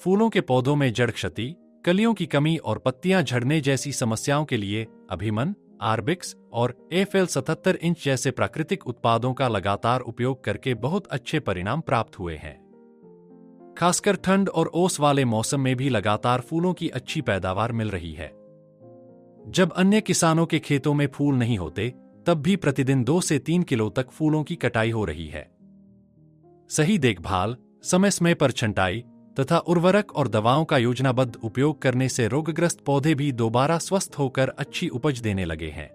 फूलों के पौधों में जड़ क्षति, कलियों की कमी और पत्तियां झड़ने जैसी समस्याओं के लिए अभिमन, आर्बिक्स और एफएल 77 इंच जैसे प्राकृतिक उत्पादों का लगातार उपयोग करके बहुत अच्छे परिणाम प्राप्त हुए हैं। खासकर ठंड और ओस वाले मौसम में भी लगातार फूलों की अच्छी पैदावार मिल रही है। जब अन्य किसानों के खेतों में फूल नहीं होते, तब भी प्रतिदिन 2 से 3 किलो तक फूलों की कटाई हो रही है। सही देखभाल, समय समय पर छंटाई तथा उर्वरक और दवाओं का योजनाबद्ध उपयोग करने से रोगग्रस्त पौधे भी दोबारा स्वस्थ होकर अच्छी उपज देने लगे हैं।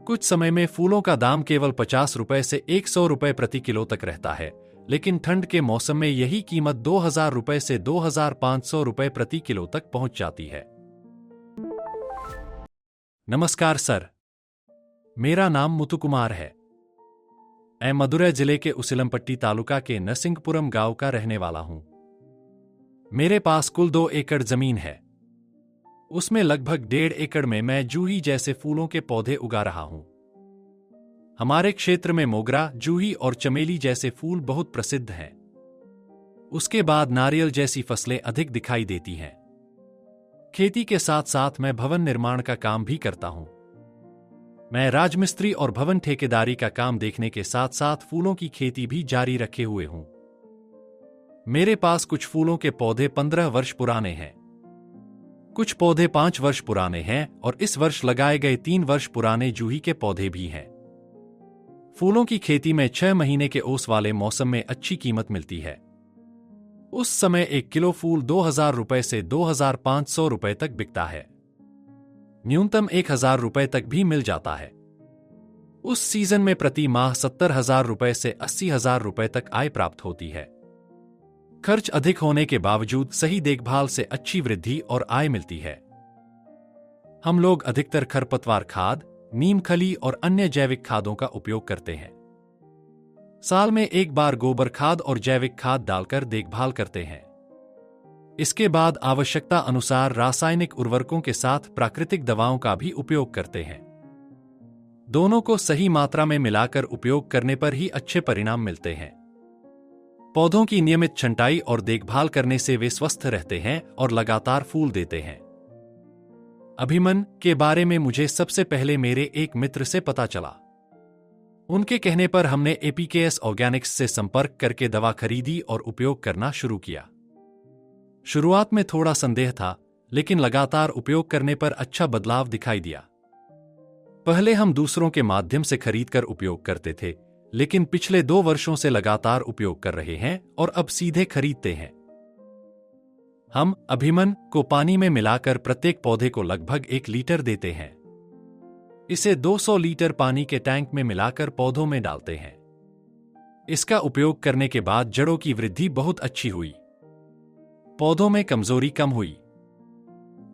कुछ समय में फूलों का दाम केवल 50 रुपए से 100 रुपए प्रति किलो तक रहता है, लेकिन ठंड के मौसम में यही कीमत 2000 रुपए से 2500 रुपए प्रति किलो तक पहुंच जाती है। नमस्कार सर, मेरा नाम मुथुकुमार है। मैं मदुरै जिले के उसिलमपट्टी तालुका के नरसिंहपुरम गांव का रहने वाला हूं। मेरे पास कुल 2 एकड़ जमीन है। उसमें लगभग 1.5 एकड़ में मैं जूही जैसे फूलों के पौधे उगा रहा हूं। हमारे क्षेत्र में मोगरा, जूही और चमेली जैसे फूल बहुत प्रसिद्ध हैं। उसके बाद नारियल जैसी फसलें अधिक दिखाई देती हैं। खेती के साथ साथ मैं भवन निर्माण का काम भी करता हूं। मैं राजमिस्त्री और भवन ठेकेदारी का काम देखने के साथ साथ फूलों की खेती भी जारी रखे हुए हूं। मेरे पास कुछ फूलों के पौधे 15 वर्ष पुराने हैं, कुछ पौधे 5 वर्ष पुराने हैं और इस वर्ष लगाए गए 3 वर्ष पुराने जूही के पौधे भी हैं। फूलों की खेती में 6 महीने के ओस वाले मौसम में अच्छी कीमत मिलती है। उस समय 1 किलो फूल 2000 रुपए से 2500 रुपए तक बिकता है। न्यूनतम 1000 रुपए तक भी मिल जाता है। उस सीजन में प्रति माह 70,000 रुपए से 80,000 रुपए तक आय प्राप्त होती है। खर्च अधिक होने के बावजूद सही देखभाल से अच्छी वृद्धि और आय मिलती है। हम लोग अधिकतर खरपतवार खाद, नीम खली और अन्य जैविक खादों का उपयोग करते हैं। साल में एक बार गोबर खाद और जैविक खाद डालकर देखभाल करते हैं। इसके बाद आवश्यकता अनुसार रासायनिक उर्वरकों के साथ प्राकृतिक दवाओं का भी उपयोग करते हैं। दोनों को सही मात्रा में मिलाकर उपयोग करने पर ही अच्छे परिणाम मिलते हैं। पौधों की नियमित छंटाई और देखभाल करने से वे स्वस्थ रहते हैं और लगातार फूल देते हैं। अभिमन के बारे में मुझे सबसे पहले मेरे एक मित्र से पता चला। उनके कहने पर हमने एपीकेएस ऑर्गेनिक्स से संपर्क करके दवा खरीदी और उपयोग करना शुरू किया। शुरुआत में थोड़ा संदेह था, लेकिन लगातार उपयोग करने पर अच्छा बदलाव दिखाई दिया। पहले हम दूसरों के माध्यम से खरीदकर उपयोग करते थे, लेकिन पिछले 2 वर्षों से लगातार उपयोग कर रहे हैं और अब सीधे खरीदते हैं। हम अभिमन को पानी में मिलाकर प्रत्येक पौधे को लगभग 1 लीटर देते हैं। इसे 200 लीटर पानी के टैंक में मिलाकर पौधों में डालते हैं। इसका उपयोग करने के बाद जड़ों की वृद्धि बहुत अच्छी हुई। पौधों में कमजोरी कम हुई।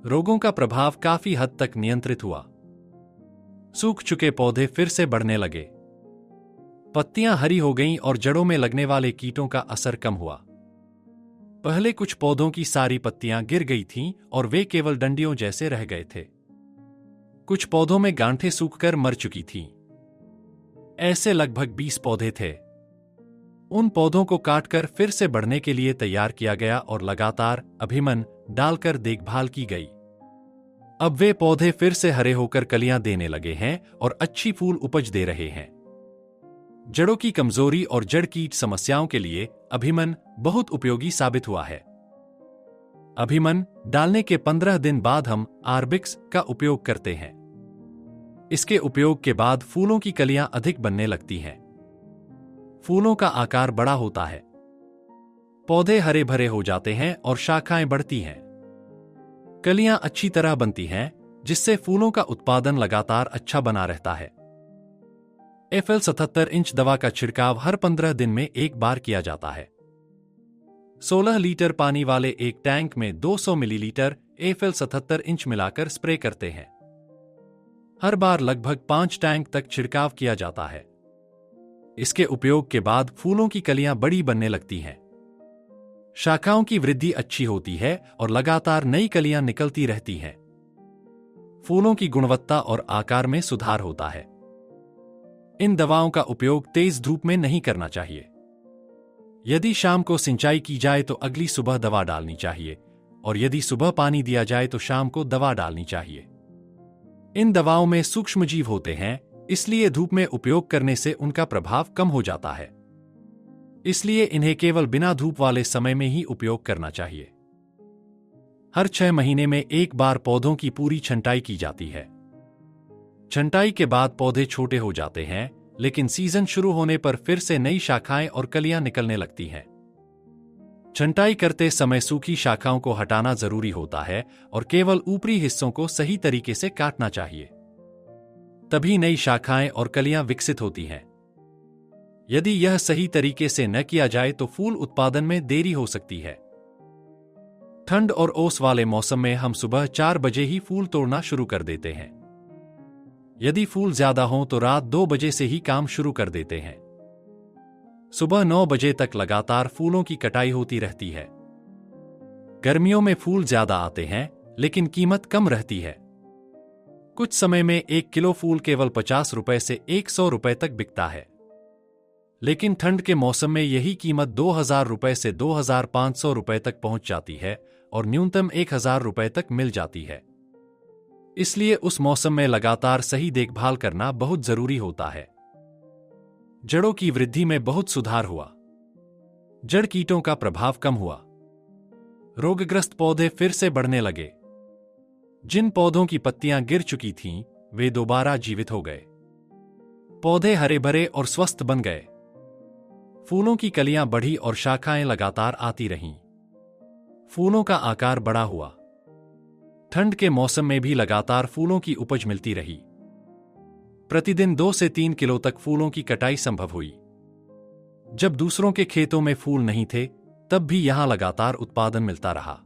रोगों का प्रभाव काफी हद तक नियंत्रित हुआ। सूख चुके पौधे फिर से बढ़ने लगे। पत्तियां हरी हो गईं और जड़ों में लगने वाले कीटों का असर कम हुआ। पहले कुछ पौधों की सारी पत्तियां गिर गई थीं और वे केवल डंडियों जैसे रह गए थे। कुछ पौधों में गांठें सूखकर मर चुकी थीं। ऐसे लगभग 20 पौधे थे। उन पौधों को काटकर फिर से बढ़ने के लिए तैयार किया गया और लगातार अभिमन डालकर देखभाल की गई। अब वे पौधे फिर से हरे होकर कलियां देने लगे हैं और अच्छी फूल उपज दे रहे हैं। जड़ों की कमजोरी और जड़ कीट समस्याओं के लिए अभिमन बहुत उपयोगी साबित हुआ है। अभिमन डालने के 15 दिन बाद हम आर्बिक्स का उपयोग करते हैं। इसके उपयोग के बाद फूलों की कलियां अधिक बनने लगती हैं। फूलों का आकार बड़ा होता है। पौधे हरे भरे हो जाते हैं और शाखाएं बढ़ती हैं। कलियां अच्छी तरह बनती हैं, जिससे फूलों का उत्पादन लगातार अच्छा बना रहता है। एफएल 77 इंच दवा का छिड़काव हर 15 दिन में एक बार किया जाता है। 16 लीटर पानी वाले एक टैंक में 200 मिलीलीटर एफएल 77 इंच मिलाकर स्प्रे करते हैं। हर बार लगभग 5 टैंक तक छिड़काव किया जाता है। इसके उपयोग के बाद फूलों की कलियां बड़ी बनने लगती हैं। शाखाओं की वृद्धि अच्छी होती है और लगातार नई कलियां निकलती रहती हैं। फूलों की गुणवत्ता और आकार में सुधार होता है। इन दवाओं का उपयोग तेज धूप में नहीं करना चाहिए। यदि शाम को सिंचाई की जाए तो अगली सुबह दवा डालनी चाहिए, और यदि सुबह पानी दिया जाए तो शाम को दवा डालनी चाहिए। इन दवाओं में सूक्ष्मजीव होते हैं, इसलिए धूप में उपयोग करने से उनका प्रभाव कम हो जाता है। इसलिए इन्हें केवल बिना धूप वाले समय में ही उपयोग करना चाहिए। हर 6 महीने में एक बार पौधों की पूरी छंटाई की जाती है। छंटाई के बाद पौधे छोटे हो जाते हैं, लेकिन सीजन शुरू होने पर फिर से नई शाखाएं और कलियां निकलने लगती हैं। छंटाई करते समय सूखी शाखाओं को हटाना जरूरी होता है और केवल ऊपरी हिस्सों को सही तरीके से काटना चाहिए। तभी नई शाखाएं और कलियां विकसित होती हैं। यदि यह सही तरीके से न किया जाए तो फूल उत्पादन में देरी हो सकती है। ठंड और ओस वाले मौसम में हम सुबह 4 बजे ही फूल तोड़ना शुरू कर देते हैं। यदि फूल ज्यादा हों तो रात 2 बजे से ही काम शुरू कर देते हैं। सुबह 9 बजे तक लगातार फूलों की कटाई होती रहती है। गर्मियों में फूल ज्यादा आते हैं, लेकिन कीमत कम रहती है। कुछ समय में 1 किलो फूल केवल 50 रुपए से 100 रुपए तक बिकता है। लेकिन ठंड के मौसम में यही कीमत 2000 रुपए से 2500 रुपए तक पहुंच जाती है और न्यूनतम 1000 रुपए तक मिल जाती है। इसलिए उस मौसम में लगातार सही देखभाल करना बहुत जरूरी होता है। जड़ों की वृद्धि में बहुत सुधार हुआ। जड़ कीटों का प्रभाव कम हुआ। रोगग्रस्त पौधे फिर से बढ़ने लगे। जिन पौधों की पत्तियां गिर चुकी थीं, वे दोबारा जीवित हो गए। पौधे हरे भरे और स्वस्थ बन गए। फूलों की कलियां बढ़ी और शाखाएं लगातार आती रहीं। फूलों का आकार बड़ा हुआ। ठंड के मौसम में भी लगातार फूलों की उपज मिलती रही। प्रतिदिन 2 से 3 किलो तक फूलों की कटाई संभव हुई। जब दूसरों के खेतों में फूल नहीं थे, तब भी यहां लगातार उत्पादन मिलता रहा।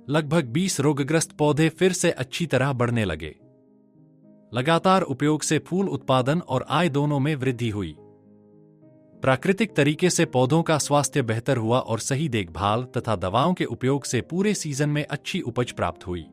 लगभग 20 रोगग्रस्त पौधे फिर से अच्छी तरह बढ़ने लगे। लगातार उपयोग से फूल उत्पादन और आय दोनों में वृद्धि हुई। प्राकृतिक तरीके से पौधों का स्वास्थ्य बेहतर हुआ और सही देखभाल तथा दवाओं के उपयोग से पूरे सीजन में अच्छी उपज प्राप्त हुई।